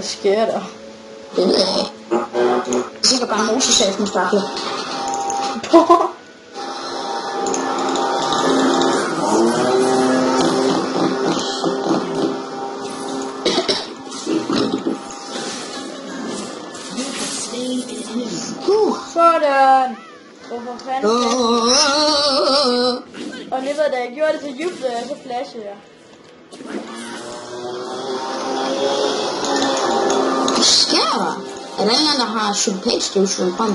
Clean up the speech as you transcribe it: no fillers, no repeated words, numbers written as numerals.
sker der? Det ved jeg ikke. Det er sikkert bare mosesalsmustakler. Sådan! Hvorfor fanden? Og lige ved da jeg gjorde det til juble, så flashede jeg. Hvad sker der? Er der en, der har sulfatstøvsugeren frem?